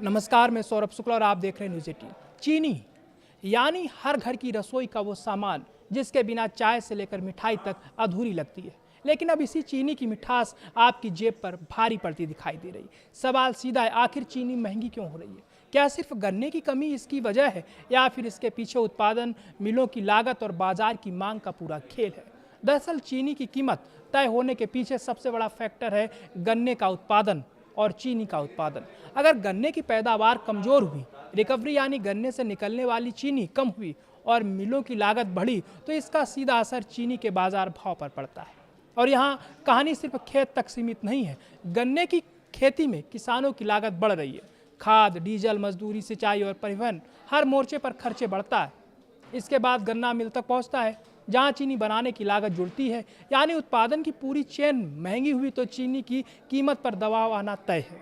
नमस्कार, मैं सौरभ शुक्ला और आप देख रहे हैं न्यूज़ 18। चीनी यानी हर घर की रसोई का वो सामान जिसके बिना चाय से लेकर मिठाई तक अधूरी लगती है। लेकिन अब इसी चीनी की मिठास आपकी जेब पर भारी पड़ती दिखाई दे रही। सवाल सीधा है, आखिर चीनी महंगी क्यों हो रही है? क्या सिर्फ गन्ने की कमी इसकी वजह है या फिर इसके पीछे उत्पादन मिलों की लागत और बाजार की मांग का पूरा खेल है? दरअसल चीनी की कीमत तय होने के पीछे सबसे बड़ा फैक्टर है गन्ने का उत्पादन और चीनी का उत्पादन। अगर गन्ने की पैदावार कमजोर हुई, रिकवरी यानी गन्ने से निकलने वाली चीनी कम हुई और मिलों की लागत बढ़ी तो इसका सीधा असर चीनी के बाजार भाव पर पड़ता है। और यहाँ कहानी सिर्फ खेत तक सीमित नहीं है। गन्ने की खेती में किसानों की लागत बढ़ रही है। खाद, डीजल, मजदूरी, सिंचाई और परिवहन, हर मोर्चे पर खर्चे बढ़ता है। इसके बाद गन्ना मिल तक पहुँचता है जहाँ चीनी बनाने की लागत जुड़ती है, यानी उत्पादन की पूरी चेन महंगी हुई तो चीनी की कीमत पर दबाव आना तय है।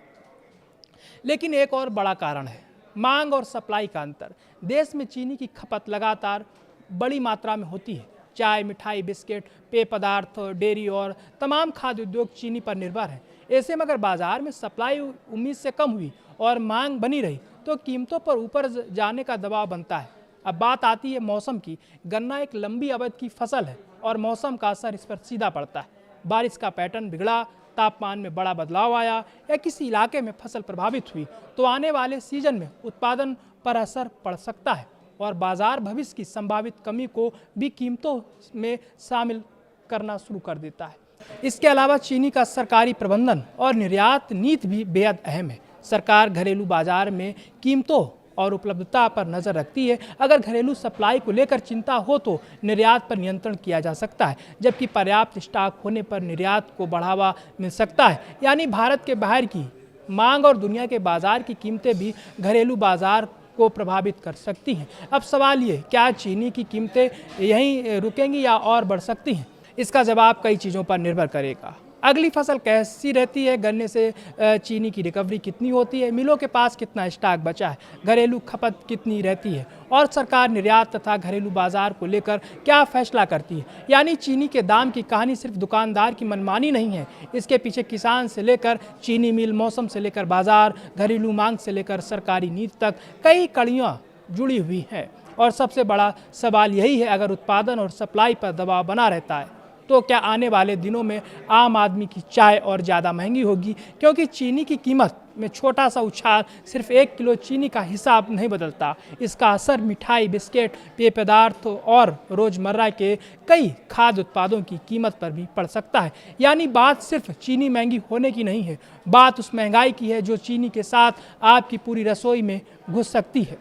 लेकिन एक और बड़ा कारण है मांग और सप्लाई का अंतर। देश में चीनी की खपत लगातार बड़ी मात्रा में होती है। चाय, मिठाई, बिस्किट, पेय पदार्थ, डेयरी और तमाम खाद्य उद्योग चीनी पर निर्भर है। ऐसे में अगर बाजार में सप्लाई उम्मीद से कम हुई और मांग बनी रही तो कीमतों पर ऊपर जाने का दबाव बनता है। अब बात आती है मौसम की। गन्ना एक लंबी अवधि की फसल है और मौसम का असर इस पर सीधा पड़ता है। बारिश का पैटर्न बिगड़ा, तापमान में बड़ा बदलाव आया या किसी इलाके में फसल प्रभावित हुई तो आने वाले सीजन में उत्पादन पर असर पड़ सकता है और बाजार भविष्य की संभावित कमी को भी कीमतों में शामिल करना शुरू कर देता है। इसके अलावा चीनी का सरकारी प्रबंधन और निर्यात नीति भी बेहद अहम है। सरकार घरेलू बाजार में कीमतों और उपलब्धता पर नजर रखती है। अगर घरेलू सप्लाई को लेकर चिंता हो तो निर्यात पर नियंत्रण किया जा सकता है, जबकि पर्याप्त स्टॉक होने पर निर्यात को बढ़ावा मिल सकता है। यानी भारत के बाहर की मांग और दुनिया के बाजार की कीमतें भी घरेलू बाजार को प्रभावित कर सकती हैं। अब सवाल ये, क्या चीनी की कीमतें यहीं रुकेंगी या और बढ़ सकती हैं? इसका जवाब कई चीज़ों पर निर्भर करेगा। अगली फसल कैसी रहती है, गन्ने से चीनी की रिकवरी कितनी होती है, मिलों के पास कितना स्टॉक बचा है, घरेलू खपत कितनी रहती है और सरकार निर्यात तथा घरेलू बाजार को लेकर क्या फैसला करती है। यानी चीनी के दाम की कहानी सिर्फ दुकानदार की मनमानी नहीं है। इसके पीछे किसान से लेकर चीनी मिल, मौसम से लेकर बाजार, घरेलू मांग से लेकर सरकारी नीति तक कई कड़ियाँ जुड़ी हुई हैं। और सबसे बड़ा सवाल यही है, अगर उत्पादन और सप्लाई पर दबाव बना रहता है तो क्या आने वाले दिनों में आम आदमी की चाय और ज़्यादा महंगी होगी? क्योंकि चीनी की कीमत में छोटा सा उछाल सिर्फ 1 किलो चीनी का हिसाब नहीं बदलता। इसका असर मिठाई, बिस्किट, पेय पदार्थ और रोज़मर्रा के कई खाद्य उत्पादों की कीमत पर भी पड़ सकता है। यानी बात सिर्फ चीनी महंगी होने की नहीं है, बात उस महंगाई की है जो चीनी के साथ आपकी पूरी रसोई में घुस सकती है।